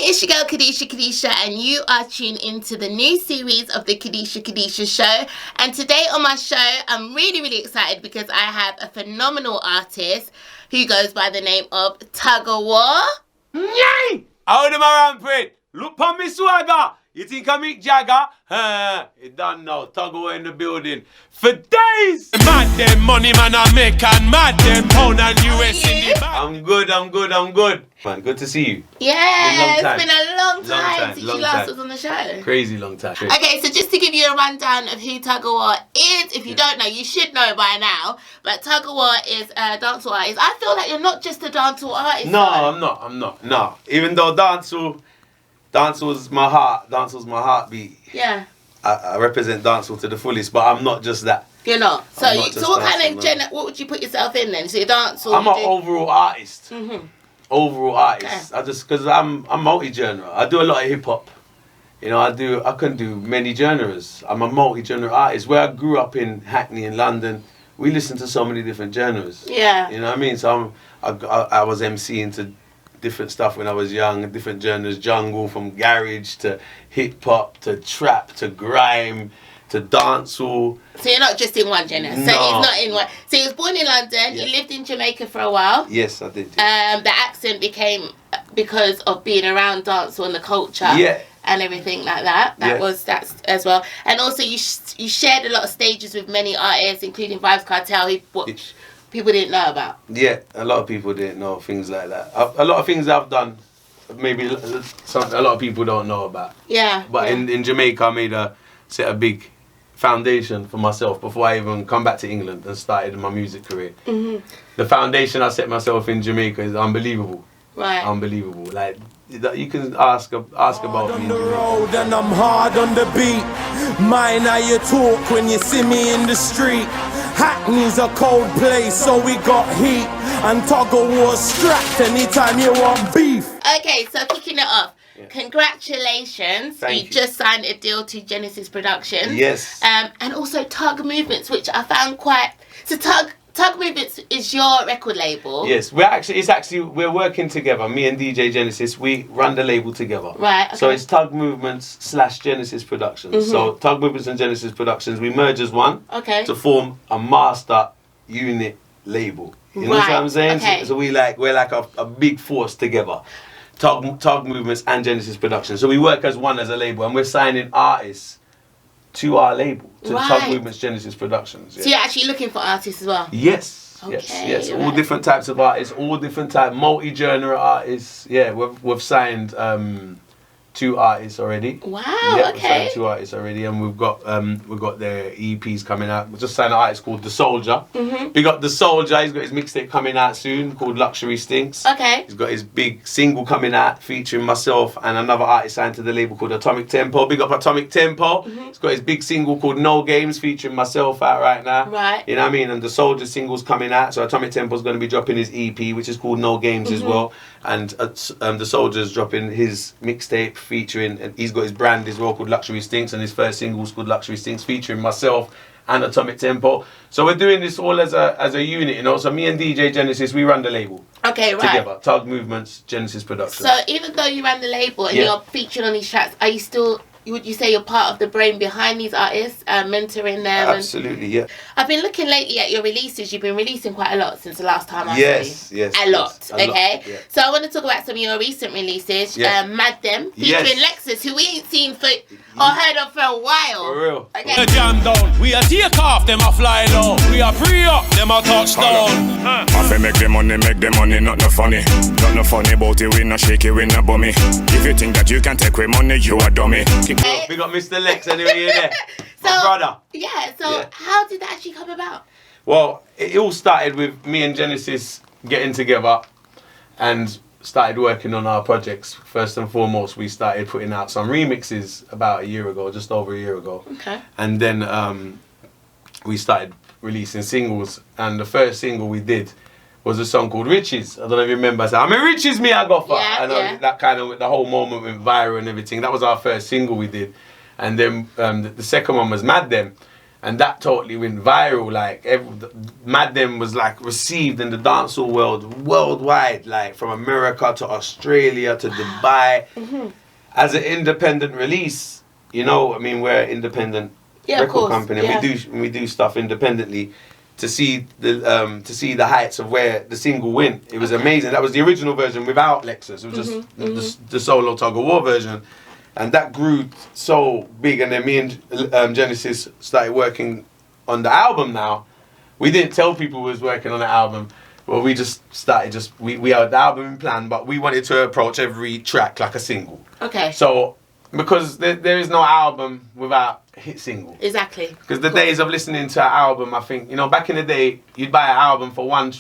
It's your girl Kadisha Kadisha, and you are tuned into the new series of the Kadisha Kadisha Show. And today on my show, I'm really excited because I have a phenomenal artist who goes by the name of Tuggawar. Yay! How them around, Prit? Look on me swagger. You think I Mick Jagger? It done now. Tuggawar in the building. For days! Mad them money man I make and mad them pound and US in the back. I'm good. Man, good to see you. Yeah, it's been a long time since you last was on the show. Crazy long time. Okay, so just to give you a rundown of who Tuggawar is, if you don't know, you should know by now. But Tuggawar is a dancehall artist. I feel like you're not just a dancehall artist. No, I'm not. No. Even though dancehall's my heart. Dancehall's my heartbeat. Yeah. I represent dancehall to the fullest, but I'm not just that. You're not. So what kind of what would you put yourself in then? So you're dancehall. I'm an overall artist. Mm-hmm. Overall artist. Okay. Because I'm multi-genre. I do a lot of hip hop. You know, I can do many genres. I'm a multi-genre artist. Where I grew up in Hackney in London, we listen to so many different genres. Yeah. You know what I mean? So I was MCing to different stuff when I was young, different genres, jungle, from garage to hip hop to trap to grime to dancehall. So you're not just in one genre. No. So he's not in one. So he was born in London. Yeah. You lived in Jamaica for a while. Yes, I did. The accent became because of being around dancehall and the culture. Yeah. And everything like that. That's as well. And also you shared a lot of stages with many artists, including Vibes Cartel, which people didn't know about. Yeah, a lot of people didn't know things like that. A lot of things I've done, maybe a lot of people don't know about. Yeah. But in Jamaica, I set a big foundation for myself before I even come back to England and started my music career. Mm-hmm. The foundation I set myself in Jamaica is unbelievable. Right. Unbelievable. Like, you can ask about me. On the road and I'm hard on the beat. Mind how you talk when you see me in the street. Hackney's a cold place, so we got heat. And Tuggawar strapped anytime you want beef. Okay, so kicking it off. Yeah. Congratulations. Thank you. Just signed a deal to Genesis Productions. Yes. And also Tug Movements, which I found quite... So Tug Movements is your record label. Yes, we're working together. Me and DJ Genesis, we run the label together. Right. Okay. So it's Tug Movements / Genesis Productions. Mm-hmm. So Tug Movements and Genesis Productions, we merge as one. Okay. To form a master unit label. You know what I'm saying? Okay. So we're like a big force together. Tug Movements and Genesis Productions. So we work as one as a label, and we're signing artists to our label, to Tug Movements Genesis Productions. Yeah. So you're actually looking for artists as well? Yes. Okay, yes. right. All different types of artists, all different multi-genre artists. Yeah, we've signed 2 artists already. Wow. Yeah, okay. We've signed 2 artists already, and we've got their EPs coming out. We just signed an artist called The Soldier. Mm-hmm. We got The Soldier. He's got his mixtape coming out soon called Luxury Stinks. Okay. He's got his big single coming out featuring myself and another artist signed to the label called Atomic Tempo. Big up Atomic Tempo. Mm-hmm. He's got his big single called No Games featuring myself out right now. Right. You know what I mean? And The Soldier single's coming out. So Atomic Tempo's going to be dropping his EP, which is called No Games as well. And The Soldier's dropping his mixtape featuring, and he's got his brand as well called Luxury Stinks, and his first single's called Luxury Stinks featuring myself and Atomic Tempo. So we're doing this all as a unit, you know. So me and DJ Genesis, we run the label. Okay, right. Together. Tug Movements, Genesis Productions. So even though you ran the label and you're featured on these tracks, are you still... Would you say you're part of the brain behind these artists, mentoring them? Absolutely, yeah. I've been looking lately at your releases. You've been releasing quite a lot since the last time I saw you. Yes. A lot, a okay? lot, yeah. So I want to talk about some of your recent releases. Yeah. Mad Them, featuring Lexus, who we ain't seen or heard of for a while. For real. Okay. The jam down, we are take off, them a fly low. We are free up, them a touchdown. I fi make the money, not no funny. Not no funny about it, we no shaky, we no bummy. If you think that you can take away money, you a dummy. We got Mr. Lex anyway there. My brother. Yeah, so how did that actually come about? Well, it all started with me and Genesis getting together and started working on our projects. First and foremost, we started putting out some remixes about a year ago, just over a year ago. Okay. And then we started releasing singles, and the first single we did was a song called Riches. I don't know if you remember. I mean, Riches me I got for. Yeah. That kind of, the whole moment went viral and everything. That was our first single we did. And then the second one was Mad Them. And that totally went viral. Like, Mad Them was like received in the dancehall world worldwide, like from America to Australia to Dubai, as an independent release. You know, I mean, we're an independent record company. And we do stuff independently. To see the heights of where the single went, it was amazing. That was the original version without Lexus. It was just the solo Tug of War version, and that grew so big. And then me and Genesis started working on the album. Now, we didn't tell people we was working on the album. Well, we just started. We had the album in plan, but we wanted to approach every track like a single. Okay. So because there is no album without hit single. Exactly. Because the days of listening to an album, I think, you know, back in the day, you'd buy an album for one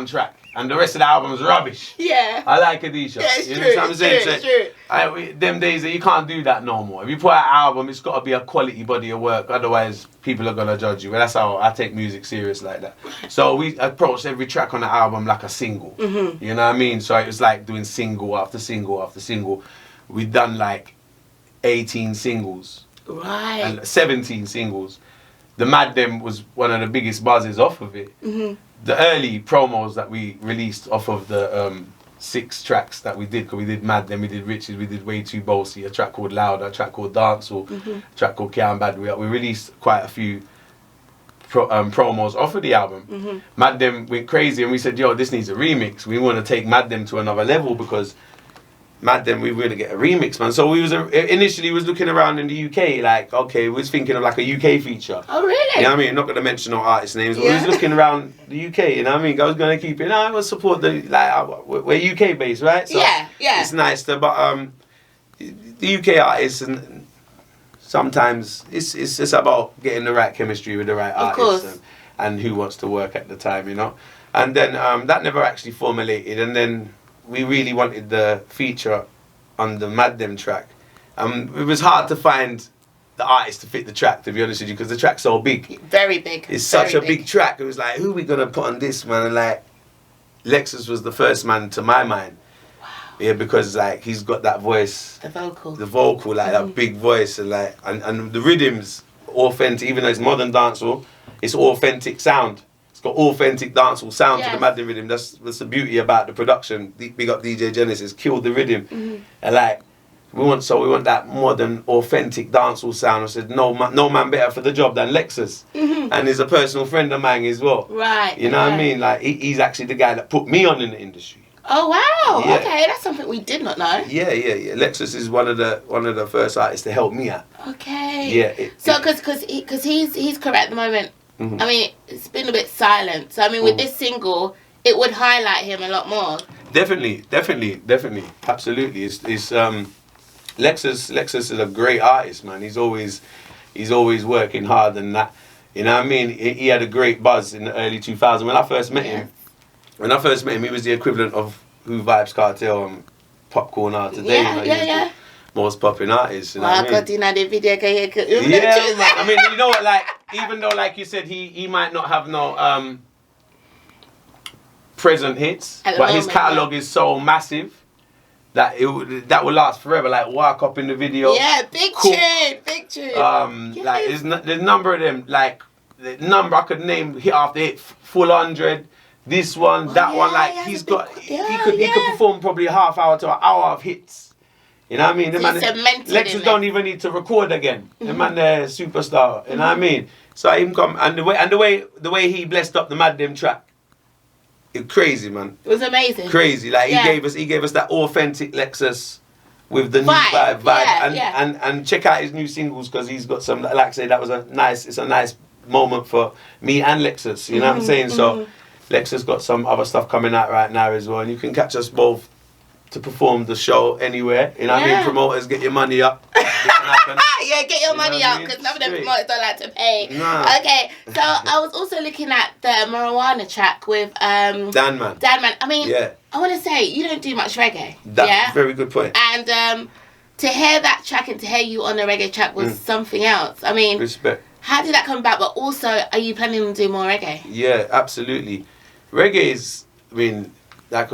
track, and the rest of the album was rubbish. Yeah. I like Kadisha. Yeah, it's you true. know what I'm saying? It's true. Them days, you can't do that no more. If you put out an album, it's got to be a quality body of work. Otherwise, people are gonna judge you. Well, that's how I take music serious like that. So we approached every track on the album like a single. You know what I mean? So it was like doing single after single after single. We'd done like 18 singles. Right. And 17 singles. The Mad Them was one of the biggest buzzes off of it. The early promos that we released off of the 6 tracks that we did, because we did Mad Them, we did Riches, we did Way Too Bossy, a track called Louder, a track called Dancehall, a track called Can't Bad. We released quite a few promos off of the album. Mad Them went crazy, and we said, yo, this needs a remix. We want to take Mad Them to another level, because Mad Them, we were gonna get a remix, man. So we was initially looking around in the UK, like, okay, we was thinking of like a UK feature. Oh, really? You know what I mean? I'm not gonna mention no artist names, but we was looking around the UK. You know what I mean? I was gonna keep it. No, I will support we're UK based, right? So yeah. It's nice to, but the UK artists, and sometimes it's just about getting the right chemistry with the right artists and who wants to work at the time, you know. And then that never actually formulated, and then we really wanted the feature on the Mad Them track. It was hard to find the artist to fit the track, to be honest with you, because the track's so big. Very big. It's such a big track. It was like, who are we going to put on this, man? And like, Lexus was the first man to my mind. Wow. Yeah, because like, he's got that voice. The vocal, like that big voice, and like, and the rhythms, authentic, even though it's modern dancehall, it's authentic sound. Got authentic dancehall sound to the Mad Them rhythm. That's the beauty about the production. Big up DJ Genesis, killed the rhythm, and like we want that modern, authentic dancehall sound. I said no man better for the job than Lexus, and he's a personal friend of mine as well. Right. You know what I mean? Like he's actually the guy that put me on in the industry. Oh wow! Yeah. Okay, that's something we did not know. Yeah. Lexus is one of the first artists to help me out. Okay. Yeah. So because he's correct at the moment. I mean, it's been a bit silent. So, I mean, with this single, it would highlight him a lot more. Definitely. Absolutely. It's Lexus is a great artist, man. He's always working hard and that. You know what I mean? He had a great buzz in the early 2000s. When I first met him, he was the equivalent of Who Vibes Cartel and Popcorn are today. Yeah. Most popping artists, you know what I mean? Man. I mean, you know what, like, even though, like you said, he might not have no present hits, but his catalogue is so massive that that will last forever. Like, Walk Up in the video. Yeah, big tune. Like, there's a number of them, like, the number I could name hit after hit, Full 100, this one, that one, like, he could perform probably a half hour to an hour of hits. You know what I mean? Lexus don't even need to record again. The man there, superstar. You know what I mean? So him come and the way he blessed up the Mad Them track, it's crazy, man. It was amazing. Crazy. Like he gave us that authentic Lexus with the new vibe. And check out his new singles, because he's got some. Like I say, it's a nice moment for me and Lexus. You know what I'm saying? So Lexus got some other stuff coming out right now as well, and you can catch us both to perform the show anywhere. You know what I mean? Promoters, get your money up. Get your money up, because none of them promoters don't like to pay. Nah. Okay, so I was also looking at the Marijuana track with Dan Man. I mean, I want to say, you don't do much reggae. That's a very good point. And to hear that track and to hear you on the reggae track was something else. I mean, respect. How did that come about? But also, are you planning to do more reggae? Yeah, absolutely. Reggae is, I mean,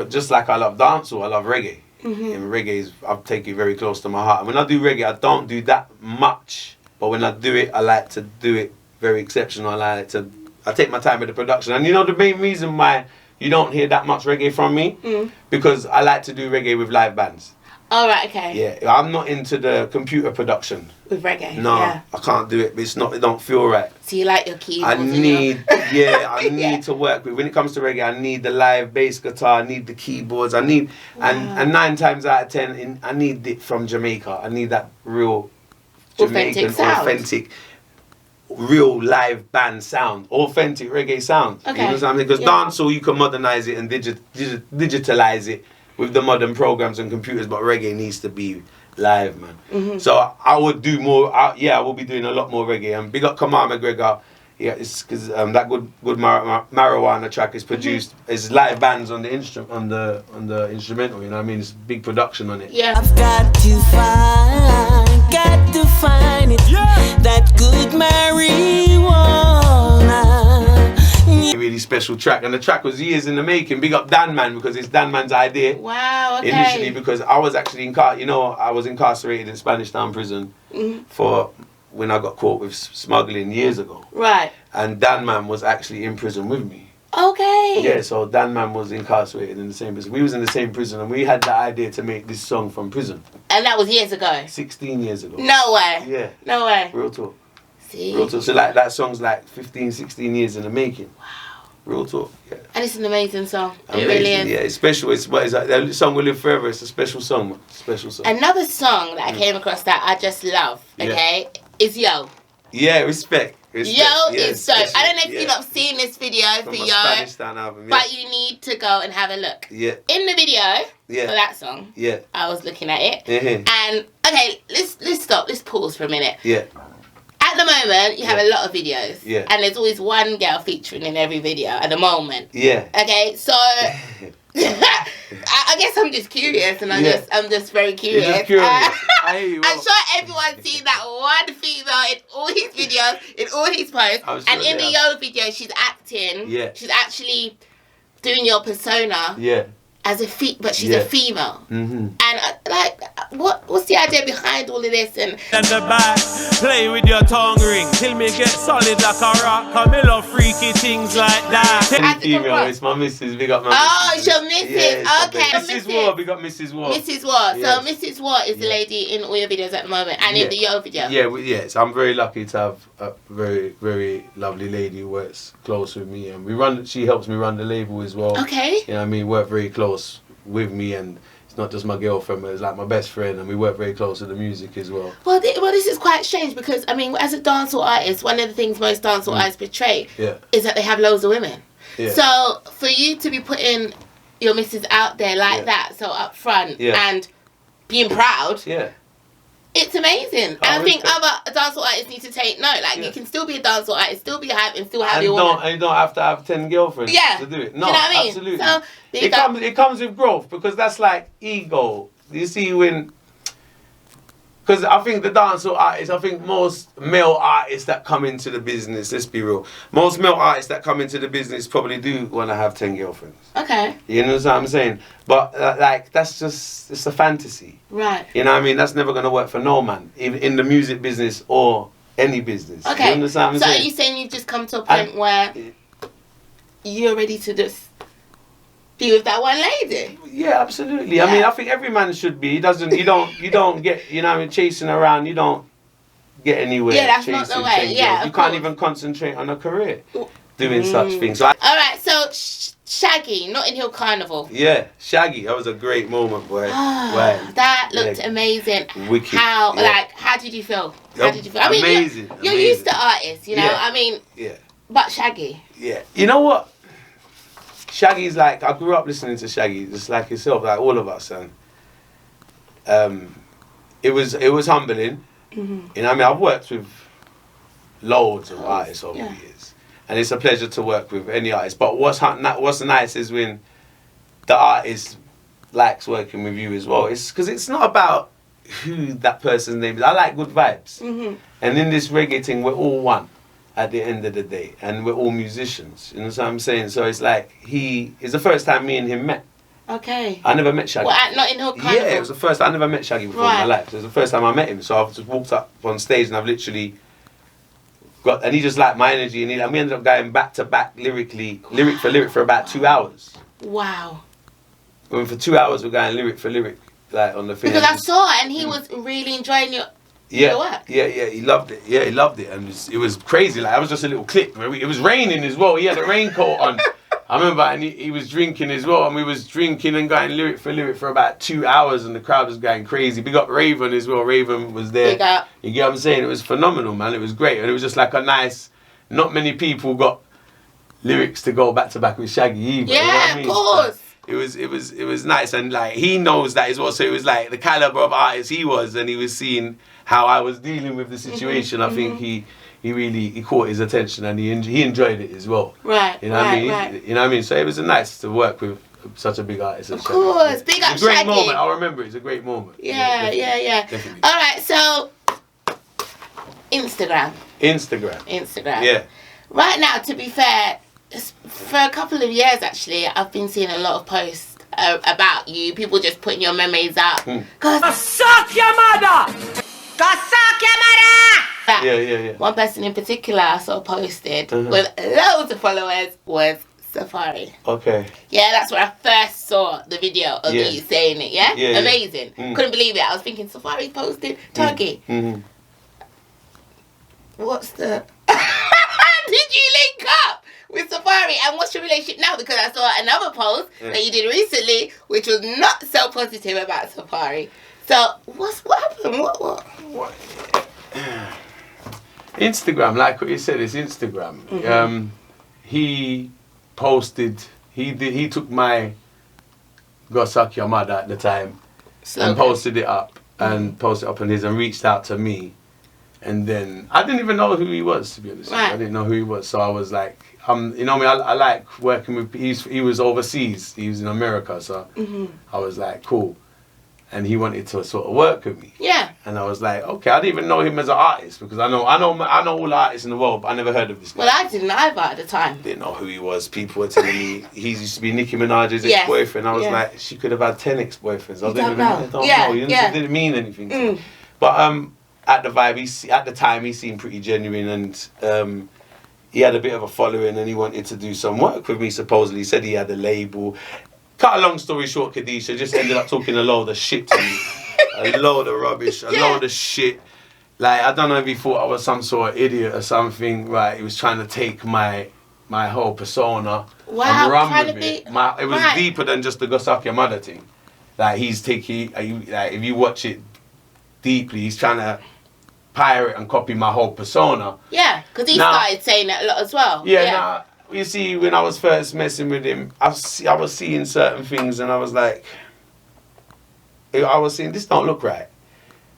just like I love dancehall, I love reggae. And reggae I take it very close to my heart. And when I do reggae, I don't do that much but when I do it, I like to do it very exceptional. I take my time with the production. And you know the main reason why you don't hear that much reggae from me? Because I like to do reggae with live bands. Oh, right, okay. Yeah, I'm not into the computer production. With reggae? No, yeah. I can't do it. It don't feel right. So you like your keyboards? I need to work with. When it comes to reggae, I need the live bass guitar. I need the keyboards. I need and 9 times out of 10, I need it from Jamaica. I need that real Jamaican, authentic, real live band sound, authentic reggae sound. Okay. You know what I'm saying? Because dancehall, you can modernize it and digitalize it with the modern programs and computers, but reggae needs to be live, man. So I would do more. I will be doing a lot more reggae. And big up Kamar McGregor. Yeah, it's because that good marijuana track is produced. It's live bands on the instrumental. You know what I mean? It's big production on it. Yeah. I've got to find it. That good marijuana. Really special track, and the track was years in the making. Big up Dan Man, because it's Dan Man's idea. Wow, okay. Initially, because I was actually I was incarcerated in Spanish Town prison for when I got caught with smuggling years ago. Right. And Dan Man was actually in prison with me. Okay. Yeah, so Dan Man was incarcerated in the same prison. We was in the same prison, and we had the idea to make this song from prison. And that was years ago? 16 years ago. No way. Yeah. No way. Real talk. See? Real talk. So like that song's like 15, 16 years in the making. Wow. Real talk, yeah. And it's an amazing song. Amazing, It really is. Yeah, it's special. It's like that song will live forever. It's a special song, man. Special song. Another song that I came across that I just love, okay, is Yo. Yeah, respect. Yo is dope. I don't know if you've not seen this video From for my Yo, Spanish Town album, but you need to go and have a look. Yeah. In the video for that song, Yeah. I was looking at it, Mhm. and okay, let's stop. Let's pause for a minute. Yeah. At the moment, you have a lot of videos, Yeah. and there's always one girl featuring in every video at the moment. Yeah. Okay, so I guess I'm just curious, and I'm just very curious. You're just curious. I hear you. I'm sure everyone's seen that one female in all his videos, in all his posts, and in the Yo video, she's acting. Yeah. She's actually doing your persona. Yeah. As a but she's a female. And what's the idea behind all of this? And the back, play with your tongue ring till me get solid like a rock. Cause me love freaky things like that. Female, it's my missus. Big up my missus. It's your missus. Okay. Mrs. War, big up Mrs. War. Mrs. War. Yes. So Mrs. War is the lady in all your videos at the moment, and in the Yo video. Yeah, so I'm very lucky to have a very, very lovely lady who works close with me, and she helps me run the label as well. Okay. You know what I mean? Work very close with me, and it's not just my girlfriend, but it's like my best friend, and we work very close with the music as well. Well, this is quite strange because, I mean, as a dancehall artist, one of the things most dancehall artists portray is that they have loads of women. Yeah. So for you to be putting your missus out there like that, so up front, and being proud, it's amazing. And I think other dancehall artists need to take note. Like, you can still be a dancehall artist, still be hype, and still have your woman. And you don't have to have 10 girlfriends to do it. No, do you know what I mean? Absolutely. So, it comes with growth, because that's like ego. You see, because I think the dancehall artists, I think most male artists that come into the business, let's be real, most male artists that come into the business probably do want to have 10 girlfriends. Okay. You know what I'm saying? But that's just, it's a fantasy. Right. You know what I mean? That's never going to work for no man, even in the music business or any business. Okay. You understand what I'm saying? Are you saying you've just come to a point where you're ready to just be with that one lady? Yeah, absolutely. Yeah. I mean, I think every man should be. You don't get, you know what I mean, chasing around. You don't get anywhere. Yeah, that's not the way. Yeah, you can't even concentrate on a career doing such things. So all right, so Shaggy, Notting Hill Carnival. Yeah, Shaggy. That was a great moment, boy. That looked amazing. Wicked. How did you feel? How did you feel? I mean, amazing. You're used to artists, you know. Yeah. I mean, but Shaggy. Yeah. You know what? Shaggy's like, I grew up listening to Shaggy, just like yourself, like all of us, and it was humbling. You know what I mean? I've worked with loads of artists over the years, and it's a pleasure to work with any artist. But what's nice is when the artist likes working with you as well. It's because it's not about who that person's name is. I like good vibes, and in this reggae thing, we're all one at the end of the day, and we're all musicians. You know what I'm saying? So it's like it's the first time me and him met, Okay. I never met Shaggy. Well, at Notting Hill Carnival? Yeah, it was the first. I never met Shaggy before in my life. It was the first time I met him. So I've just walked up on stage and I've literally got, and he just liked my energy, and we ended up going back to back lyric for lyric for about 2 hours. Wow. And for 2 hours we're going lyric for lyric, like on the thing. Because I saw it and he was really enjoying your work. Yeah, he loved it. Yeah, he loved it, and it was crazy. Like, I was just a little clip. It was raining as well. He had a raincoat on. I remember, and he was drinking as well, and we was drinking and going lyric for about 2 hours, and the crowd was going crazy. We got Raven as well. Raven was there. Big up. You get what I'm saying? It was phenomenal, man. It was great, and it was just like a nice. Not many people got lyrics to go back to back with Shaggy either. Yeah, you know what I mean? of course. It was nice, and like he knows that as well. So it was like the caliber of artist he was, and he was seeing how I was dealing with the situation. I think he really caught his attention, and he enjoyed it as well. Right. You know what I mean? Right. You know what I mean? So it was nice to work with such a big artist. Of course, big up It's a great Shaggy. moment. I'll remember. It's a great moment. Yeah. Definitely. All right, so Instagram. Yeah. Right now, to be fair, for a couple of years actually, I've been seeing a lot of posts about you. People just putting your memes out. Cause Suck your mother! Suck your mother! Yeah. One person in particular I saw posted with loads of followers was Safaree. Okay. Yeah, that's where I first saw the video of you saying it. Yeah, Yeah. Amazing. Couldn't believe it. I was thinking Safaree posted Tuggy. What's the? Did you link up with Safaree, and what's your relationship now? Because I saw another post that you did recently, which was not so positive about Safaree. So what happened? What? Instagram, like what you said, it's Instagram. He posted. He took my "Go Suck Your Mother" at the time and posted it up on his and reached out to me. And then I didn't even know who he was, to be honest. Right. I didn't know who he was, so I was like, you know me, I like working with. He was overseas. He was in America, so I was like, cool. And he wanted to sort of work with me. Yeah. And I was like, okay. I didn't even know him as an artist because I know all artists in the world, but I never heard of this guy. Well, I didn't either at the time. Didn't know who he was. People were telling me he used to be Nicki Minaj's ex-boyfriend. I was like, she could have had 10 ex-boyfriends. I don't know. It didn't mean anything to me. But at the time, he seemed pretty genuine, and he had a bit of a following, and he wanted to do some work with me. Supposedly, he said he had a label. Cut a long story short, Kadisha just ended up talking a load of shit to me, a load of rubbish, a load of shit. Like, I don't know if he thought I was some sort of idiot or something. Right? He was trying to take my whole persona and run with it. It was deeper than just the "Go Suck Your Mother" thing. Like, he's taking, like, if you watch it deeply, he's trying to pirate and copy my whole persona. Yeah, because he started saying that a lot as well. Yeah. You see, when I was first messing with him, I was seeing certain things, and I was like, this don't look right,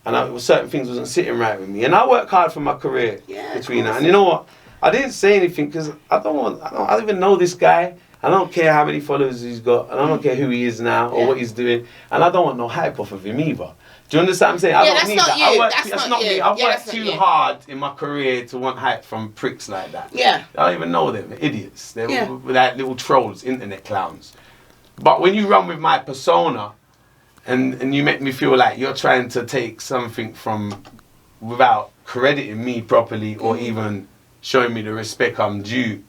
and certain things wasn't sitting right with me. And I work hard for my career between that. And you know what? I didn't say anything because I don't even know this guy. I don't care how many followers he's got, and I don't care who he is now or what he's doing, and I don't want no hype off of him either. Do you understand what I'm saying? I don't need that. That's not me. I've worked too hard in my career to want hype from pricks like that. Yeah. I don't even know them. They're idiots. They're like little trolls, internet clowns. But when you run with my persona and you make me feel like you're trying to take something from without crediting me properly or even showing me the respect I'm due,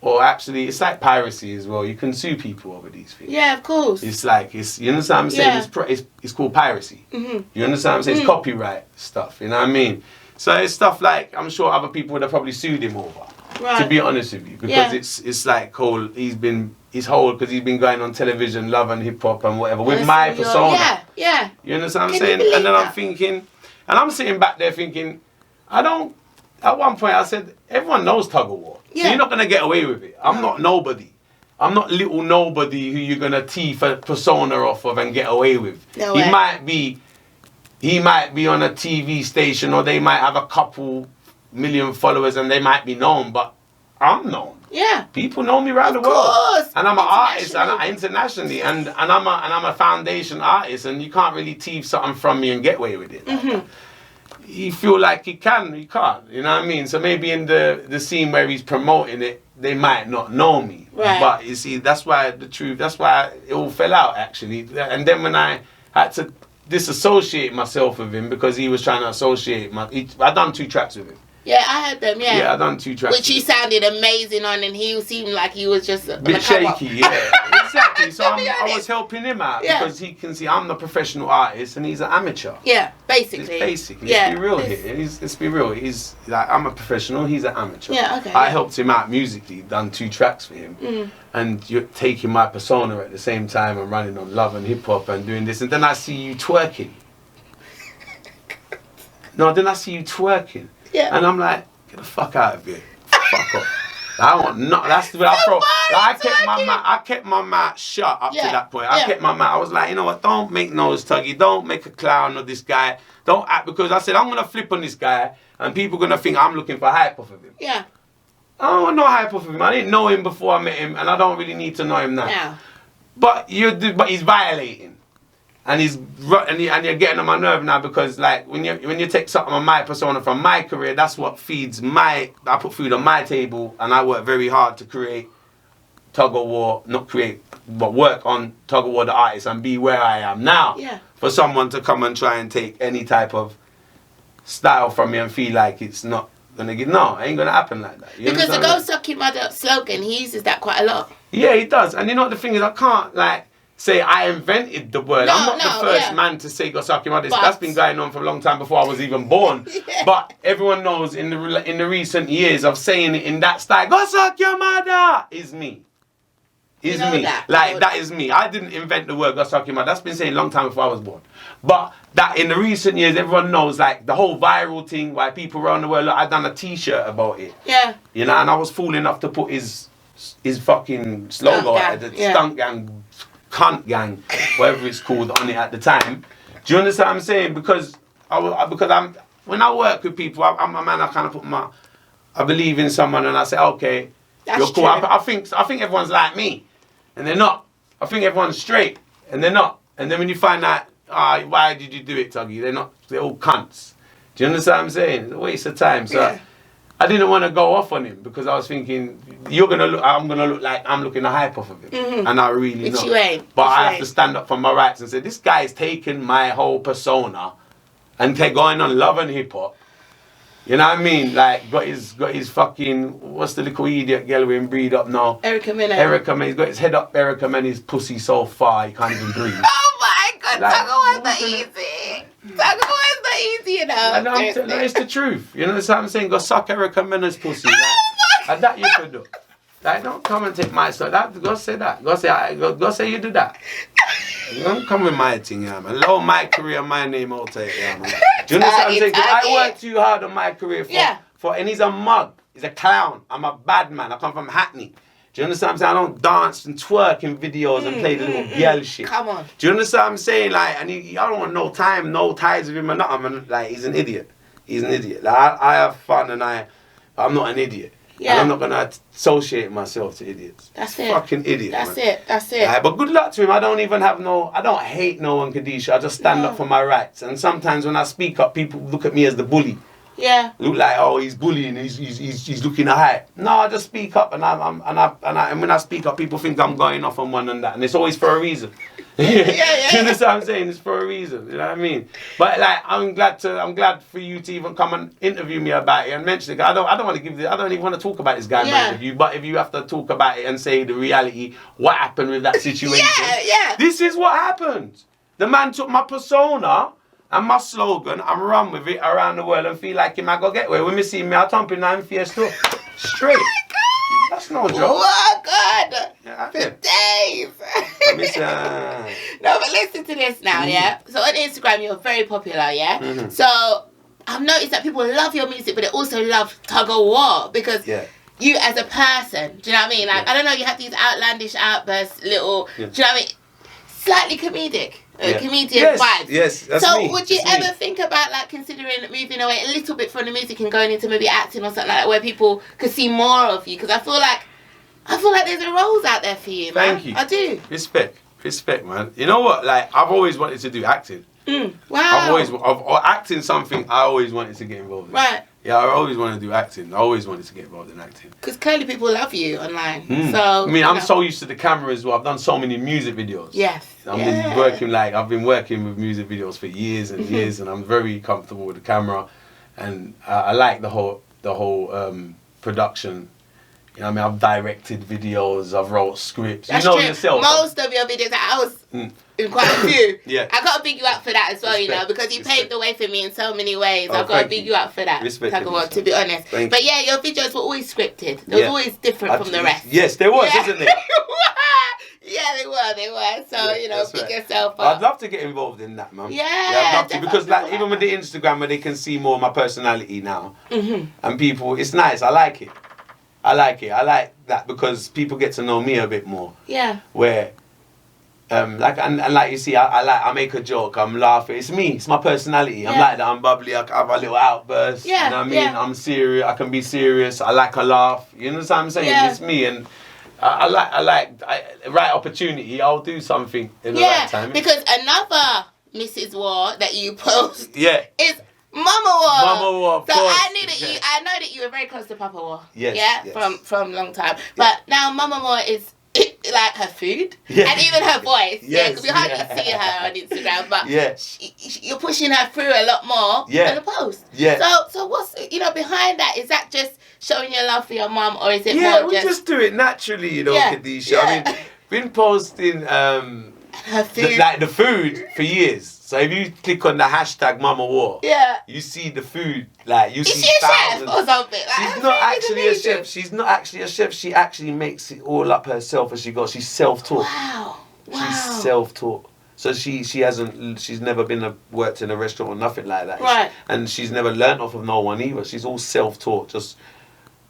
or actually, it's like piracy as well. You can sue people over these things. Yeah, of course. It's like, you understand what I'm saying? It's called piracy. You understand what I'm saying? It's copyright stuff, you know what I mean? So it's stuff like, I'm sure other people would have probably sued him over, to be honest with you. Because it's like, he's been going on television, Love and Hip Hop and whatever, with my persona. Yeah. You understand what I'm saying? And then I'm thinking, and I'm sitting back there thinking, at one point I said, everyone knows Tug-Awar. So you're not going to get away with it. I'm not nobody. I'm not little nobody who you're going to teeth a persona off of and get away with. No way. He might be on a TV station, or they might have a couple million followers and they might be known, but I'm known. Yeah. People know me around the world. Course. And I'm an artist internationally, and I'm a foundation artist, and you can't really teeth something from me and get away with it. You feel like he can't, you know what I mean? So maybe in the scene where he's promoting it, they might not know me. Right. But you see, that's why it all fell out actually. And then when I had to disassociate myself with him because he was trying to associate I done 2 tracks with him. Yeah, I heard them, yeah. Yeah, I done 2 tracks. Which he sounded amazing on, and he seemed like he was just a bit shaky, yeah. Exactly. So I was helping him out because he can see I'm the professional artist and he's an amateur. Yeah, basically. It's basic. Let's be real here. Let's be real. He's like, I'm a professional, he's an amateur. Yeah, okay. I helped him out musically, done 2 tracks for him. And you're taking my persona at the same time and running on love and hip hop and doing this. And then I see you twerking. No, then I see you twerking. Yeah. And I'm like, get the fuck out of here. Fuck off. I want not. That's what I thought. I kept my mouth shut up to that point. I kept my mouth. I was like, you know what? Don't make nose tuggy. Don't make a clown of this guy. Don't act, because I said I'm gonna flip on this guy and people are gonna think I'm looking for hype off of him. Yeah. I don't want no hype off of him. I didn't know him before I met him, and I don't really need to know him now. Yeah. But he's violating. And you're getting on my nerve now because like when you take something on my persona from my career, that's what feeds I put food on my table, and I work very hard to create Tug-Awar, but work on Tug-Awar the artist and be where I am now. Yeah. For someone to come and try and take any type of style from me and feel like it's not gonna it ain't gonna happen like that. Because the Go Suck Your Mother slogan, he uses that quite a lot. Yeah, he does. And you know what the thing is, I can't like say I invented the word. I'm not the first man to say go suck your mother. That's been going on for a long time before I was even born. But everyone knows in the recent years of saying it in that style, go suck your mother, is me. Is me. That is me. I didn't invent the word go suck your mother. That's been saying a long time before I was born. But that in the recent years, everyone knows like the whole viral thing, why people around the world, look, I done a t-shirt about it. Yeah. You know, and I was fool enough to put his fucking logo at the stunt gang, cunt gang, whatever it's called, on it at the time. Do you understand what I'm saying? Because when I work with people, I'm a man. I kind of I believe in someone, and I say, okay, you're cool. I think everyone's like me, and they're not. I think everyone's straight, and they're not. And then when you find out, why did you do it, Tuggy? They're all cunts. Do you understand what I'm saying? It's a waste of time. So I didn't want to go off on him because I was thinking I'm gonna look like I'm looking to hype off of him, and I really not. You ain't. But I have to stand up for my rights and say this guy's taken my whole persona and going on love and hip hop. You know what I mean? Like got his fucking what's the little idiot girl we breed up now? Erica Mena. He's got his head up Erica Mena's pussy so far he can't even breathe. Oh my god, Tug-Awar's not easy. Tug-Awar's not easy, you know. It's the truth. You know what I'm saying? Go suck Erica Mena's pussy. And that you could do. Like, don't come and take my stuff. Go say that. Go say you do that. Don't come with my thing, yeah, man. Low my career, my name out there, yeah, man. Do you understand what I'm saying? I worked too hard on my career and he's a mug. He's a clown. I'm a bad man. I come from Hackney. Do you understand what I'm saying? I don't dance and twerk in videos and play the little girl shit. Come on. Do you understand what I'm saying? Like, and I don't want no ties with him or nothing. Like, he's an idiot. He's an idiot. Like, I have fun and I'm not an idiot. Yeah. And I'm not gonna associate myself to idiots. That's it. Fucking idiot. That's it. But good luck to him. I don't hate no one, Kadisha. I just stand up for my rights. And sometimes when I speak up, people look at me as the bully. Yeah. Look like, oh, he's bullying. He's looking to hype. No, I just speak up, and when I speak up, people think I'm going off on one and that, and it's always for a reason. You understand what I'm saying? It's for a reason. You know what I mean? But like, I'm glad for you to even come and interview me about it and mention it. I don't even want to talk about this guy in my interview. But if you have to talk about it and say the reality, what happened with that situation? This is what happened. The man took my persona and my slogan and run with it around the world and feel like him I go get away. When me see me, I thump in and face too. Straight. That's no joke. Oh God. Yeah, for days. No, but listen to this now, So on Instagram, you're very popular, So I've noticed that people love your music, but they also love Tug-Awar because you as a person, do you know what I mean? Like, I don't know, you have these outlandish outbursts, little, do you know what I mean? Slightly comedic. Comedian vibes. Yes, that's so me. Would you ever think about like considering moving away a little bit from the music and going into maybe acting or something like that, where people could see more of you? Because I feel like there's a roles out there for you, man. Thank you. I do. Respect, man. You know what? Like, I've always wanted to do acting. Wow. Acting something I always wanted to get involved in. Right. Yeah, I always wanted to do acting. I always wanted to get involved in acting. Because clearly people love you online. Mm. So I mean, I'm so used to the camera as well. I've done so many music videos. Yes. I've been working with music videos for years and years, and I'm very comfortable with the camera, and I like the whole production. You know what I mean? I've directed videos, I've wrote scripts. That's you know true. yourself. Most of your videos, I was in quite a few. Yeah. I got to big you up for that as well, Respect. you know, because you paved the way for me in so many ways. Oh, I've got to thank big you. you up for that. Respect, Tuggawar, Kadisha. to be honest. Thank But you. yeah, your videos were always scripted. They was always different from the rest. Yes, there was, Yeah. isn't it? Yeah, they were. So, you know, That's pick right. yourself I'd up. love to get involved in that, man. Yeah, I'd love to, because like definitely. even with the Instagram where they can see more of my personality now, and people, it's nice. I like it. I like that because people get to know me a bit more. Yeah. Where, like you see, I make a joke, I'm laughing. It's me. It's my personality. I'm Yeah. like that. I'm bubbly. I have a little outburst. Yeah, You know what I mean? yeah. I'm serious. I can be serious. I like a laugh. You know what I'm saying? Yeah. It's me, and I like right opportunity. I'll do something in the right time. Because another Mrs. War that you post Yeah. is Mama War. Mama War, of So course. I knew that I know that you were very close to Papa War. Yes, Yeah, yes. from a long time. But now Mama War is like her food Yeah. and even her voice. Yeah, because we hardly Yes, see her on Instagram, but Yeah. you're pushing her through a lot more Yeah. in the post. Yeah. So what's behind that? Is that just showing your love for your mum, or is it Yeah, more we just do it naturally, you know, Yeah, Kadisha. yeah. I mean, been posting her food? the food for years. So if you click on the hashtag Mama War, Yeah. you see the food. Like you Is see she a chef thousands. or something? Like, her She's not food is actually a amazing. chef. She's not actually a chef. She actually makes it all up herself as she goes. She's self-taught. Wow. She's self-taught. So she's never worked in a restaurant or nothing like that. Right. And she's never learnt off of no one either. She's all self-taught. Just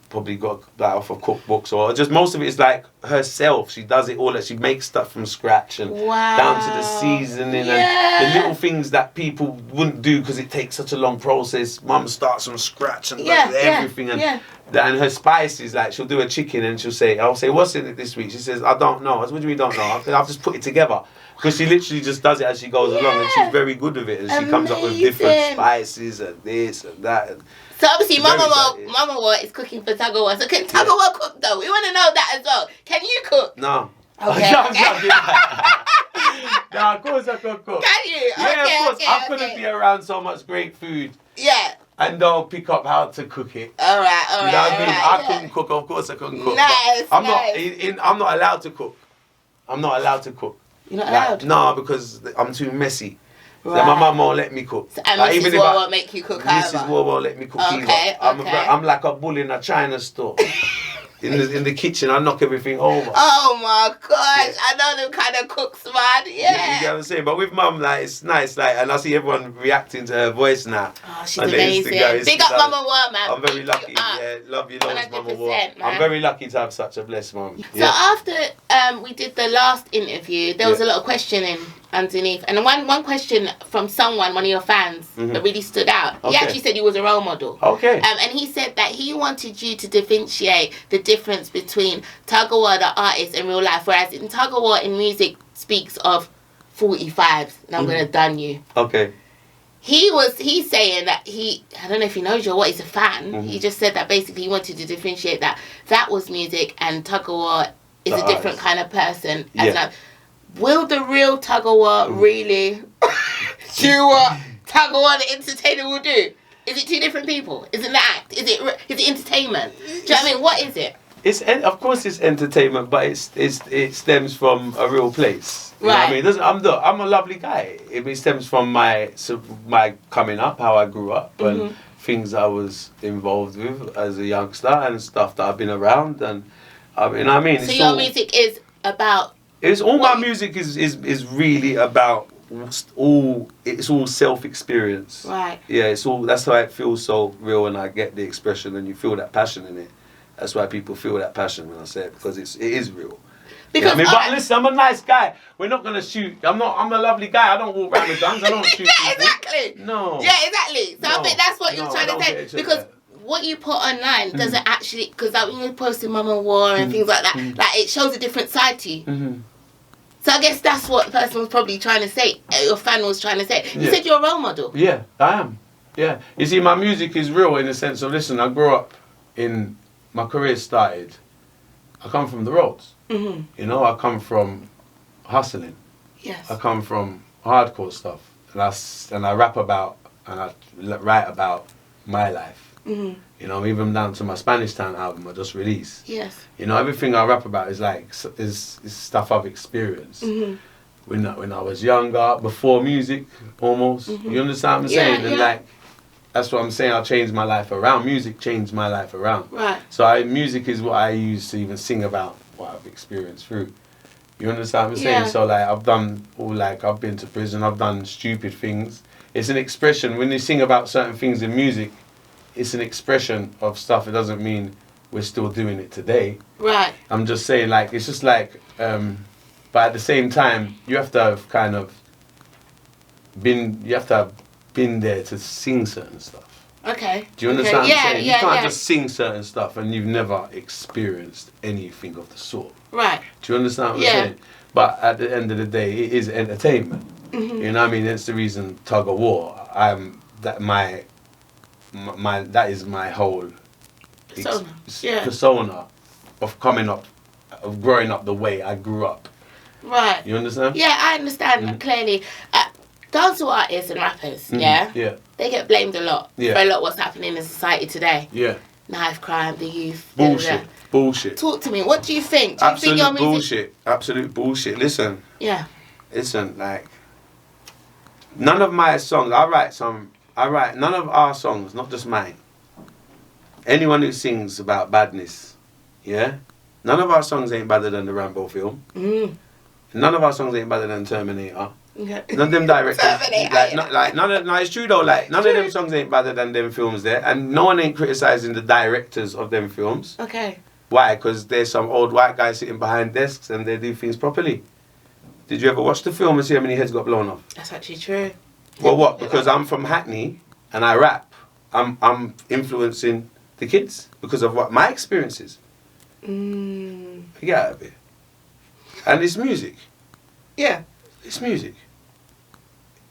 probably got that off of cookbooks, or just most of it is like herself. She does it all. She makes stuff from scratch and Wow. down to the seasoning Yeah. and the little things that people wouldn't do because it takes such a long process. Mum starts from scratch and Yeah, does yeah, everything and yeah. and her spices, like she'll do a chicken and I'll say, what's in it this week? She says, I don't know. I said, what do you mean don't know? I've just put it together. Because she literally just does it as she goes along, and she's very good with it. And she comes up with different Amazing. spices and this and that. And So obviously, Very Mama excited. War is cooking for Tuggawar. So can Tuggawar cook though? We want to know that as well. Can you cook? No. Okay. No, of course I can cook. Can you? Yeah, Okay, of course. okay, I couldn't okay. be around so much great food Yeah. and don't pick up how to cook it. All right. You know what I mean? I couldn't cook. Of course I couldn't cook. Nice, but I'm nice. I'm not allowed to cook. I'm not allowed to cook. You're not Like, allowed. no, because I'm too messy. Right. Like, my mum won't let me cook. And Like, Mrs. even if War I- won't make you cook Mrs. either. War won't let me cook Okay, either. okay. I'm like a bull in a China store. in the kitchen, I knock everything over. Oh my gosh! I know them kind of cooks, man. You Yeah. get what I'm saying? But with mum, like, it's nice, like, and I see everyone reacting to her voice now. Oh, she's on the amazing. Instagram. Big up Mama War, man. I'm very Big lucky. you up. Yeah, love you loads, Mama 100%, War. man. I'm very lucky to have such a blessed mum. So Yeah. after we did the last interview, there was a Yeah. lot of questioning underneath, and one question from one of your fans that really stood out. He Okay. actually said you was a role model. Okay. And he said that he wanted you to differentiate the difference between Tuggawar the artist in real life, whereas in Tuggawar in music speaks of 45s, and I'm gonna done you. Okay. He's saying that I don't know if he knows you or what, he's a fan. He just said that basically he wanted to differentiate that was music and Tuggawar is The a different artist. kind of person. Yeah. As like, will the real Tuggawar really do what Tuggawar the entertainer will do? Is it two different people? Is it the act? Is it entertainment? Do you know what I mean? What is it? Of course it's entertainment, but it stems from a real place. You know what I Right. mean? It doesn't- I'm a lovely guy. It stems from my coming up, how I grew up, and things I was involved with as a youngster, and stuff that I've been around, and you know what I mean. So It's your all- music is about It's all my What- music is really about it's all self-experience. right. Yeah, it's all. That's why it feels so real, and I get the expression, and you feel that passion in it. That's why people feel that passion when I say it, because it is real. You know what I mean? But alright, listen, I'm a nice guy. We're not gonna shoot. I'm a lovely guy. I don't walk around with guns. I don't shoot yeah, people. exactly. No. Yeah, exactly. So I No. think that's what you're No, I trying don't to get say, into because that. what you put online doesn't actually, because like when you're posting Mama War and things like that, like it shows a different side to you. So I guess that's what the person was probably trying to say. Your fan was trying to say. You Yeah. said you're a role model. Yeah, I am. Yeah. You see, my music is real in the sense of, listen, I grew up in, my career started, I come from the roads. Mm-hmm. You know, I come from hustling. Yes. I come from hardcore stuff. And I rap about, and I write about my life. Mm-hmm. You know, even down to my Spanish Town album I just released. Yes. You know, everything I rap about is like, is stuff I've experienced. Mm-hmm. When I was younger, before music, almost. Mm-hmm. You understand what I'm saying? Yeah, And yeah. like, that's what I'm saying, I changed my life around. Music changed my life around. Right. So music is what I use to even sing about what I've experienced through. You understand what I'm saying? Yeah. So like, I've been to prison, I've done stupid things. It's an expression. When you sing about certain things in music, it's an expression of stuff. It doesn't mean we're still doing it today. Right. I'm just saying, like, it's just like, but at the same time, you have to have kind of been there to sing certain stuff. Okay. Do you understand what I'm saying? Yeah, You can't yeah. just sing certain stuff and you've never experienced anything of the sort. Right. Do you understand what Yeah. I'm saying? But at the end of the day, it is entertainment. Mm-hmm. You know what I mean? It's the reason Tug of War. That is my whole persona of coming up, of growing up the way I grew up. Right. You understand? Yeah, I understand clearly. Dancehall artists and rappers, yeah, they get blamed a lot for a lot of what's happening in society today. Yeah. Knife crime, the youth. Bullshit. Bullshit. Talk to me. What do you think? Do you think your music... bullshit. Absolute bullshit. Listen, Yeah. like, none of my songs, I write none of our songs, not just mine. Anyone who sings about badness, yeah? None of our songs ain't better than the Rambo film. Mm. None of our songs ain't better than Terminator. Okay. None of them directors, Terminator, no, it's true though. Like, none of them songs ain't better than them films there, and no one ain't criticizing the directors of them films. Okay. Why? Because there's some old white guys sitting behind desks and they do things properly. Did you ever watch the film and see how many heads got blown off? That's actually true. Well, what? Because I'm from Hackney and I rap. I'm influencing the kids because of what my experiences. Get out of it. And it's music. Yeah. It's music.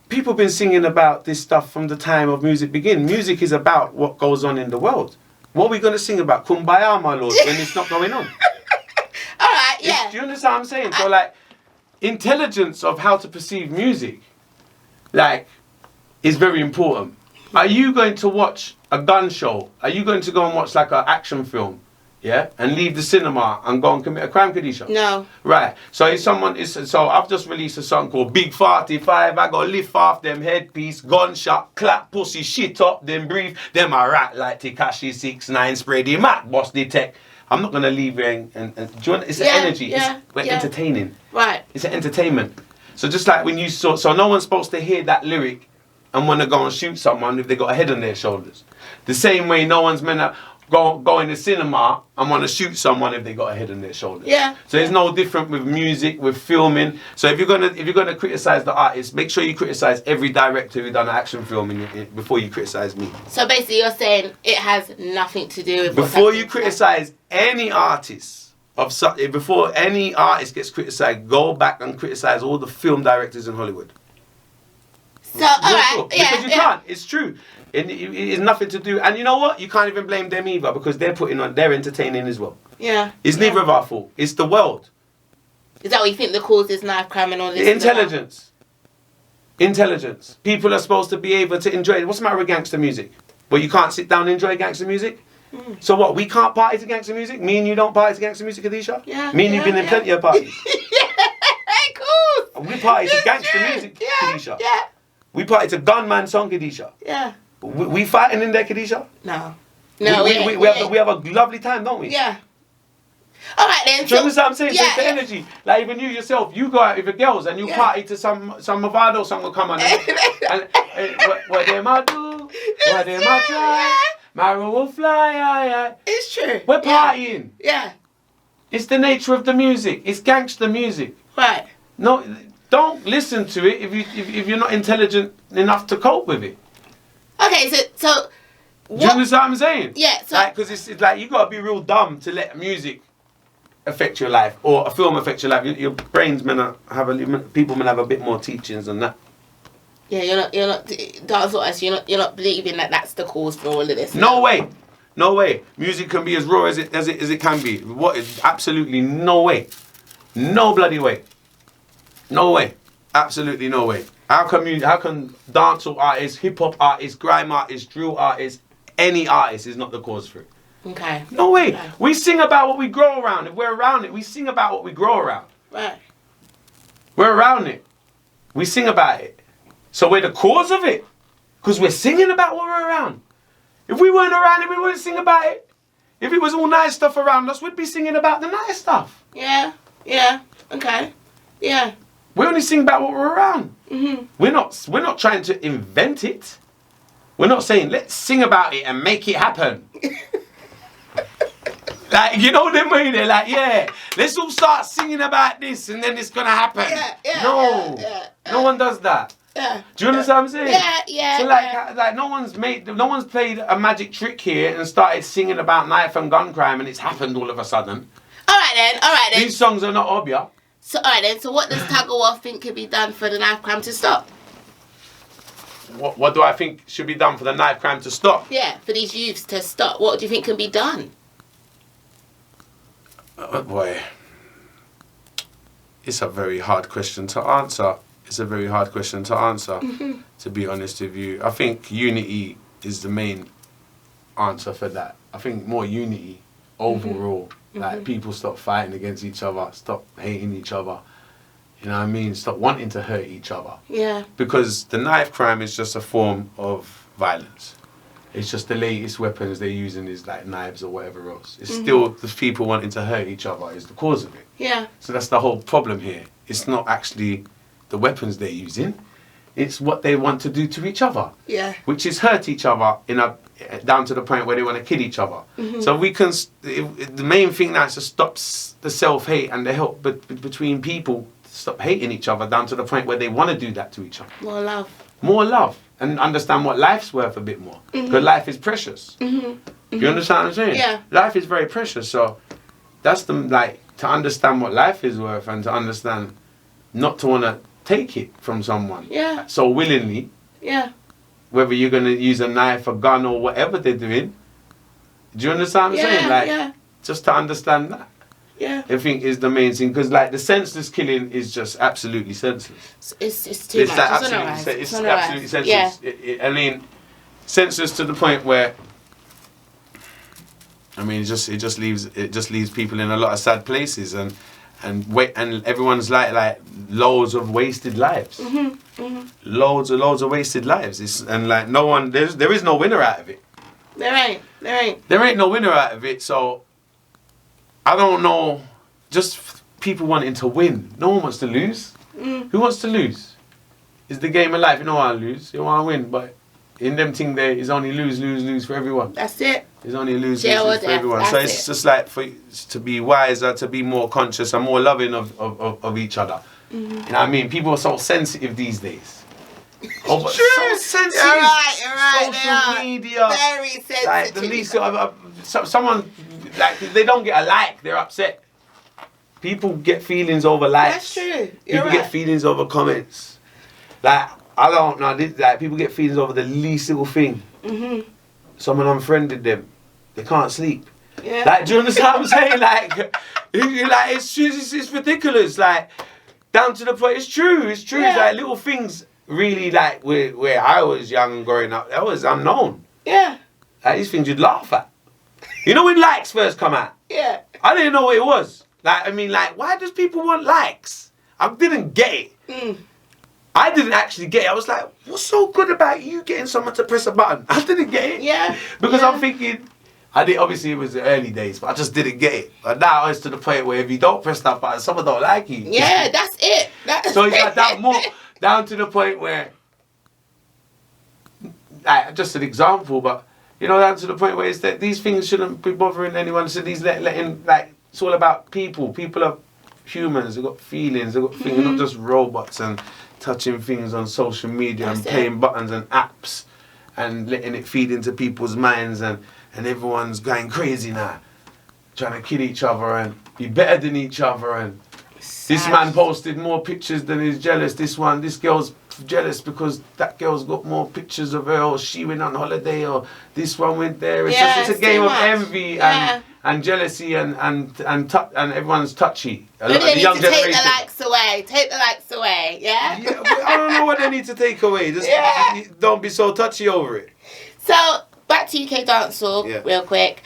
People been singing about this stuff from the time of music begin. Music is about what goes on in the world. What are we going to sing about? Kumbaya, my lord, when it's not going on. All right, yeah. Do you understand what I'm saying? So, like, intelligence of how to perceive music, like, is very important. Are you going to watch a gun show? Are you going to go and watch, like, an action film? Yeah, and leave the cinema and go and commit a crime, Kadisha? No. Right. So I've just released a song called Big 45. I go lift off them headpiece, gunshot, clap pussy, shit up, then breathe. Them a rat like Tekashi 6ix9ine, spray the mat, boss the tech. I'm not gonna leave you and do you want, it's an energy. We're entertaining. Right. It's an entertainment. So just like when you so no one's supposed to hear that lyric and want to go and shoot someone if they got a head on their shoulders. The same way no one's meant to go in the cinema and want to shoot someone if they got a head on their shoulders. Yeah. So it's no different with music, with filming. So if you're gonna criticize the artist, make sure you criticize every director who done an action film before you criticize me. So basically, you're saying it has nothing to do with what's Before you happening. criticize any artist before any artist gets criticized, go back and criticize all the film directors in Hollywood. So all right, Sure. Because you can't. It's true. It's nothing to do. And you know what? You can't even blame them either because they're entertaining as well. Yeah. It's neither of our fault. It's the world. Is that what you think the cause is, knife crime and all this? Intelligence. Intelligence. People are supposed to be able to enjoy it. What's the matter with gangster music? Well, you can't sit down and enjoy gangster music? So what? We can't party to gangster music? Me and you don't party to gangster music, Kadisha? Yeah. Me and you've been in plenty of parties. Cool. We party to It's gangster true. music, Yeah. Kadisha. Yeah. We party to gunman song, Kadisha. Yeah. We fighting in there, Kadisha? No. No. We have a lovely time, don't we? Yeah. All right then. Do you understand what I'm saying? Yeah, So it's the energy. Like even you yourself, you go out with the girls and you party to some Movado song will come on. and what them I do, what them I try, Maro will fly. It's true. We're partying. Yeah. It's the nature of the music. It's gangster music. Right. No, don't listen to it if you're not intelligent enough to cope with it. Okay, so Do you understand what I'm saying? Yeah, so like, because it's like you gotta be real dumb to let music affect your life or a film affect your life. Your brains people may have a bit more teachings than that. Yeah, you're not dancehall. You're not believing that that's the cause for all of this. No way. No way. Music can be as raw as it can be. What is absolutely no way. No bloody way. No way. Absolutely no way. How can dancehall artists, hip hop artists, grime artists, drill artists, any artist is not the cause for it? Okay. No way. Okay. We sing about what we grow around. If we're around it, we sing about what we grow around. Right. We're around it. We sing about it. So we're the cause of it. Because we're singing about what we're around. If we weren't around it, we wouldn't sing about it. If it was all nice stuff around us, we'd be singing about the nice stuff. Yeah. Okay. Yeah. We only sing about what we're around. Mm-hmm. We're not trying to invent it. We're not saying, let's sing about it and make it happen. Like, you know what I mean? They're like, yeah, let's all start singing about this and then it's going to happen. No. No one does that. Yeah. Do you understand what I'm saying? Yeah. So like no one's played a magic trick here and started singing about knife and gun crime and it's happened all of a sudden. All right then. These songs are not obvious. So all right then. So what does Tuggawar think could be done for the knife crime to stop? What do I think should be done for the knife crime to stop? Yeah, for these youths to stop. What do you think can be done? Boy, it's a very hard question to answer. To be honest with you. I think unity is the main answer for that. I think more unity overall. Like people stop fighting against each other, stop hating each other. You know what I mean? Stop wanting to hurt each other. Yeah. Because the knife crime is just a form of violence. It's just the latest weapons they're using is like knives or whatever else. It's still the people wanting to hurt each other is the cause of it. Yeah. So that's the whole problem here. It's not actually the weapons they're using. It's what they want to do to each other. Yeah. Which is hurt each other down to the point where they want to kill each other. So we can. The main thing now is to stop the self-hate and the help between people. Stop hating each other down to the point where they want to do that to each other. More love. And understand what life's worth a bit more. Because life is precious. You understand what I'm saying? Yeah. Life is very precious. So that's to understand what life is worth and to understand not to want to take it from someone. Yeah. So willingly. Yeah. Whether you're going to use a knife, a gun or whatever they're doing. Do you understand what I'm saying? Just to understand that. Yeah. I think is the main thing because the senseless killing is just absolutely senseless. It's too much. It's absolutely senseless. Yeah. I mean, senseless to the point where it just leaves people in a lot of sad places and everyone's like loads of wasted lives. Loads of wasted lives. There is no winner out of it. There ain't. There ain't no winner out of it. So. I don't know, just people wanting to win. No one wants to lose. Who wants to lose? It's the game of life. You don't want to lose. You want to win. But in them thing there, it's only lose for everyone. That's it. It's only lose for everyone. So it's just like to be wiser, to be more conscious and more loving of each other. You know what I mean? People are so sensitive these days. So sensitive. You're right. Social media. Very sensitive. Like the least someone they don't get a like, they're upset. People get feelings over likes. That's true. People get feelings over comments. Like I don't know. People get feelings over the least little thing. Someone unfriended them. They can't sleep. Yeah. Do you understand what I'm saying? It's ridiculous. Down to the point. It's true. Yeah. It's little things. Really, where I was young and growing up, that was unknown. Yeah. These things you'd laugh at. You know when likes first come out? Yeah. I didn't know what it was. Why does people want likes? I didn't get it. I didn't actually get it. I was like, what's so good about you getting someone to press a button? I didn't get it. Yeah. Because I'm thinking, obviously it was the early days, but I just didn't get it. But now it's to the point where if you don't press that button, someone don't like you. Yeah, that's it. So it's like that more down to the point where, just an example, but down to the point where it's that these things shouldn't be bothering anyone. So these it's all about people. People are humans. They've got feelings. They've got things. They're not just robots and touching things on social media and playing buttons and apps and letting it feed into people's minds and everyone's going crazy now, trying to kill each other and be better than each other and this man posted more pictures than he's jealous. This girl's jealous because that girl's got more pictures of her, or she went on holiday, or this one went there. It's just it's a game of envy and jealousy and everyone's touchy. Maybe they need to take the likes away. Take the likes away, yeah? I don't know what they need to take away. Just don't be so touchy over it. So, back to UK dancehall, real quick.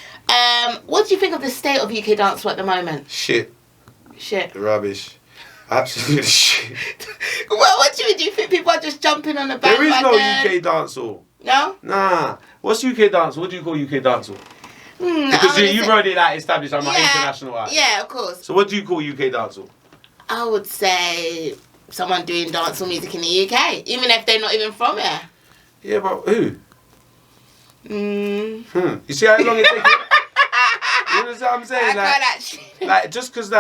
What do you think of the state of UK dancehall at the moment? Shit. Rubbish. Absolute shit. Well, what do you think people are just jumping on the bandwagon? There is no UK dancehall. No? Nah. What's UK dancehall? What do you call UK dancehall? Because you've already established I'm an international artist. Yeah, of course. So what do you call UK dancehall? I would say someone doing dancehall music in the UK, even if they're not even from here. Yeah, but who? You see how long it takes? You understand what I'm saying? Like just because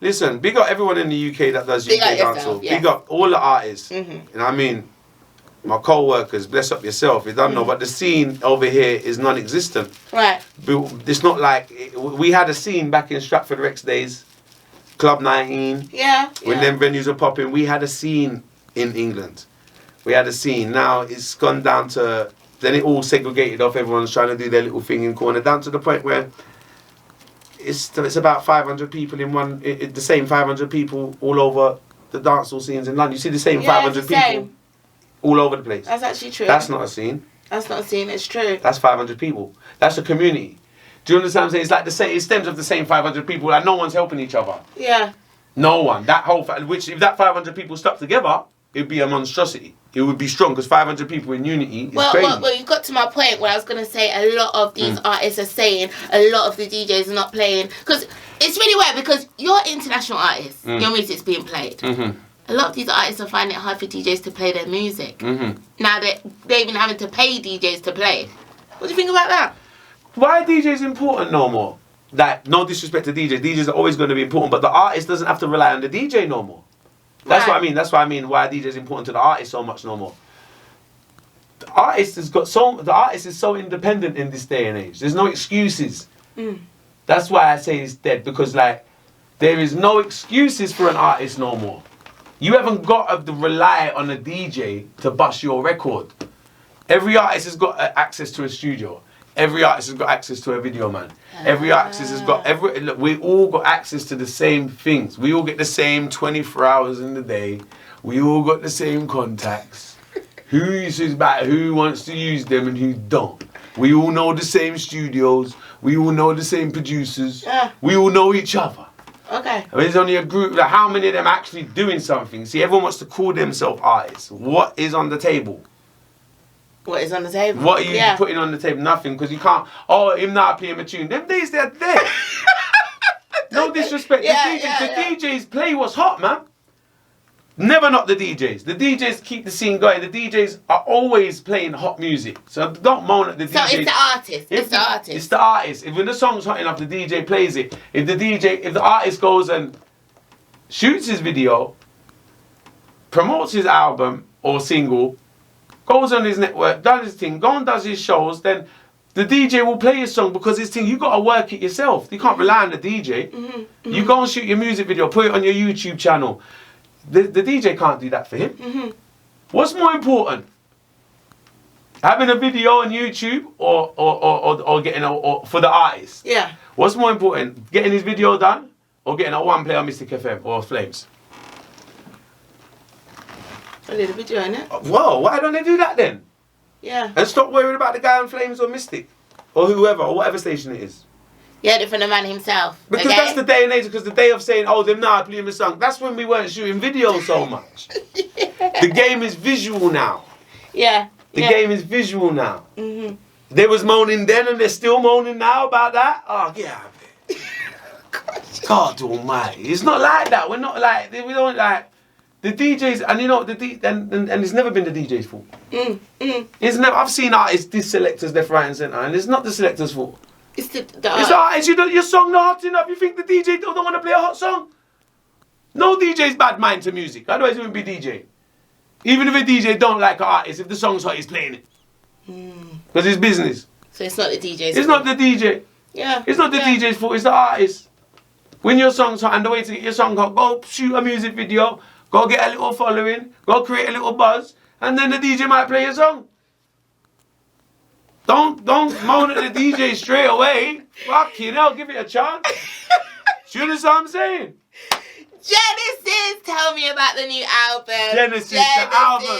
listen, big up everyone in the UK that does UK dancehall. Big up all the artists. You know what I mean? My co-workers, bless up yourself. You don't know, but the scene over here is non-existent. Right. It's not like we had a scene back in Stratford Rex days, Club 19. Yeah. When them venues were popping, we had a scene in England. We had a scene. Now it's gone down to then it all segregated off. Everyone's trying to do their little thing in corner, down to the point where it's about 500 people in one. The same 500 people all over the dancehall scenes in London. You see the same 500 people. All over the place. That's actually true. That's not a scene. That's not a scene, it's true. That's 500 people. That's a community. Do you understand what I'm saying? It's like it stems of the same 500 people and no one's helping each other. Yeah. No one. Which if that 500 people stuck together, it'd be a monstrosity. It would be strong because 500 people in unity is crazy. Well, you've got to my point where I was going to say a lot of these artists are saying a lot of the DJs are not playing. Because it's really weird because you're international artists. Your music's being played. A lot of these artists are finding it hard for DJs to play their music. Now that they're even having to pay DJs to play. What do you think about that? Why are DJs important no more? Like, no disrespect to DJs. DJs are always going to be important, but the artist doesn't have to rely on the DJ no more. That's what I mean. That's what I mean. Why DJs is important to the artist so much no more. The artist is so independent in this day and age. There's no excuses. That's why I say it's dead, because there is no excuses for an artist no more. You haven't got to rely on a DJ to bust your record. Every artist has got access to a studio. Every artist has got access to a video man. Every artist has got look, we all got access to the same things. We all get the same 24 hours in the day. We all got the same contacts. Who wants to use them and who don't. We all know the same studios. We all know the same producers. We all know each other. Okay. I mean, there's only a group. How many of them are actually doing something? See, everyone wants to call themselves artists. What is on the table? What is on the table? What are you putting on the table? Nothing, because you can't. Oh, him not playing a tune. Them days they're dead. No disrespect. The DJs play what's hot, man. Never not the DJs. The DJs keep the scene going. The DJs are always playing hot music. So don't moan at the DJs. So it's the artist. It's the artist. It's the artist. When the song's hot enough, the DJ plays it. If the artist goes and shoots his video, promotes his album or single, goes on his network, does his thing, goes and does his shows, then the DJ will play his song because his thing, you got to work it yourself. You can't rely on the DJ. You go and shoot your music video, put it on your YouTube channel. The DJ can't do that for him. What's more important? Having a video on YouTube or getting for the artist? Yeah. What's more important? Getting his video done or getting a one play on Mystic FM or Flames? A little video, innit? Whoa, why don't they do that then? Yeah. And stop worrying about the guy on Flames or Mystic or whoever or whatever station it is. Yeah, from the man himself. Because that's the day and age, because the day of saying, oh, them now playing the song, that's when we weren't shooting video so much. The game is visual now. Yeah. The game is visual now. They was moaning then and they're still moaning now about that. Oh, yeah. God almighty. It's not like that. We're not like, we don't like, the DJs, and you know, and it's never been the DJ's fault. It's never, I've seen artists diss selectors left, right and centre, and it's not the selector's fault. It's the artist. Your song not hot enough. You think the DJ don't want to play a hot song? No DJ's bad mind to music. Otherwise, he wouldn't be DJ. Even if a DJ don't like an artist, if the song's hot, he's playing it. Because it's business. So it's not the DJ's fault. It's not the DJ. Yeah. It's not the DJ's fault. It's the artist. When your song's hot and the way to get your song hot, go shoot a music video. Go get a little following. Go create a little buzz. And then the DJ might play your song. Don't moan at the DJ straight away. Fucking hell, give it a chance. Do you understand what I'm saying? Genesis, tell me about the new album. Genesis, the album.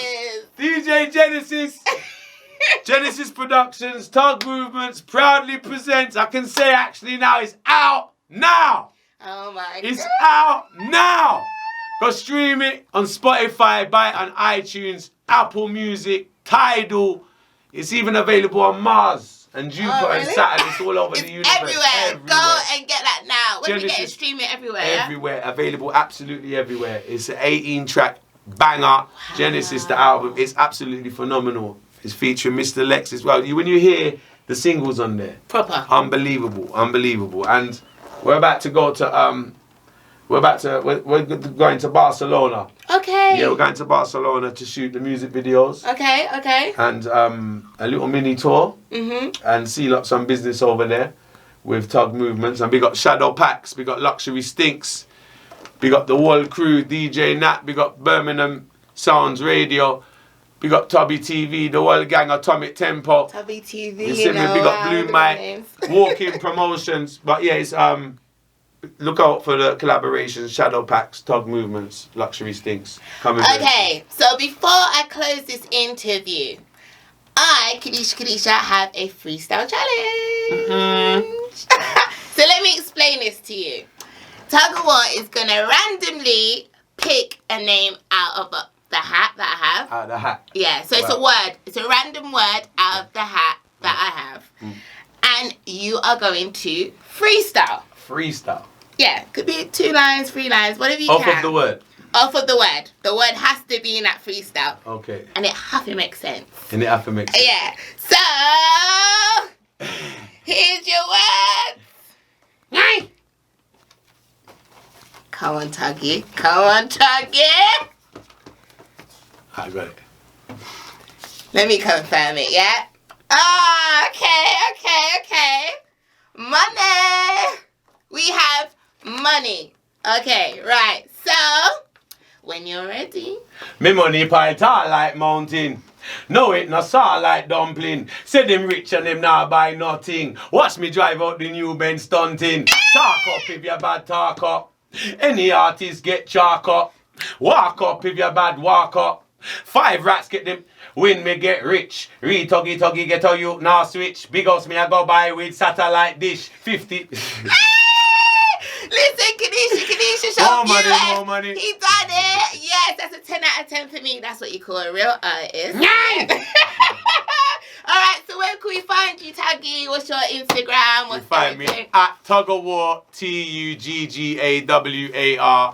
DJ Genesis. Genesis Productions, Tug Movements proudly presents. I can say actually now it's out now. Oh my God. It's out now. Go stream it on Spotify, buy it on iTunes, Apple Music, Tidal. It's even available on Mars and Jupiter and Saturn. It's all over the universe. Everywhere. Go and get that now. When we get it, stream it everywhere. Everywhere. Available absolutely everywhere. It's an 18-track banger. Wow. Genesis, the album. It's absolutely phenomenal. It's featuring Mr. Lexus. Well, when you hear the singles on there. Proper. Unbelievable. And we're about to go to we're going to Barcelona. Okay. Yeah, we're going to Barcelona to shoot the music videos. Okay. And a little mini tour. And see some business over there with Tug Movements. And we got Shadow Packs, we got Luxury Stinks, we got the whole crew, DJ Nat, we got Birmingham Sounds Radio, we got Tubby TV, the whole gang, Atomic Tempo. Tubby TV, we got Blue Mike, Walking Promotions. But yeah, it's look out for the collaborations, Shadow Packs, Tug Movements, Luxury Stinks. Okay, so before I close this interview, I, Kadisha, have a freestyle challenge. So let me explain this to you. Tuggawar is going to randomly pick a name out of the hat that I have. Out of the hat? Yeah, so it's a word. It's a random word out of the hat that I have. And you are going to freestyle. Freestyle? Yeah, could be 2 lines, 3 lines, whatever you can. Off of the word? Off of the word. The word has to be in that freestyle. Okay. And it has to make sense. Yeah. So, here's your words. Yay! Come on, Tuggy. I got it. Let me confirm it, yeah? Oh, okay. Money. We have money. Okay, right. So, when you're ready. Me money pile tall like mountain. No, it no saw like dumpling. Say them rich and them not buy nothing. Watch me drive out the new Benz stunting. Talk up if you bad, talk up. Any artist get chalk up. Walk up if you bad, walk up. 5 rats get them. When me get rich. Tuggy get a you now switch. Big house me I go buy with satellite dish. 50. Listen, Kadisha Show More money. He done it. Yes, that's a 10 out of 10 for me. That's what you call a real artist. Alright, so where can we find you, Tuggy? What's your Instagram? You find me at Tuggawar, Tuggawar,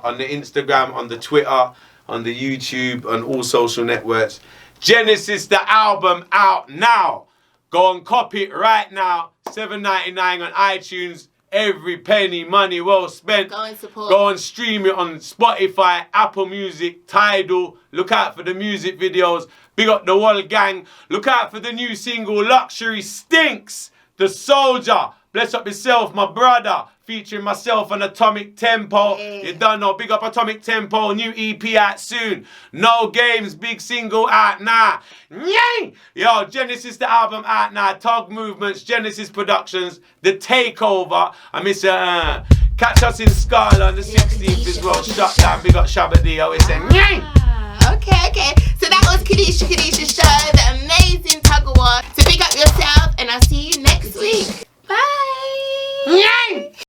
on the Instagram, on the Twitter, on the YouTube, on all social networks. Genesis, the album, out now. Go and copy it right now. $7.99 on iTunes. Every penny, money well spent. Go and support. Go and stream it on Spotify, Apple Music, Tidal. Look out for the music videos. Big up the whole gang. Look out for the new single, Luxury Stinks. The Soldier. Bless up yourself, my brother. Featuring myself on Atomic Tempo. Hey. You done know. Big up Atomic Tempo. New EP out soon. No Games. Big single out now. Yay! Yo, Genesis the album out now. Tug Movements. Genesis Productions. The Takeover. I miss catch us in Scala on the 16th as well. Shut down. Big up Shabba D. I always say, yay! Okay. So that was Kadisha Show.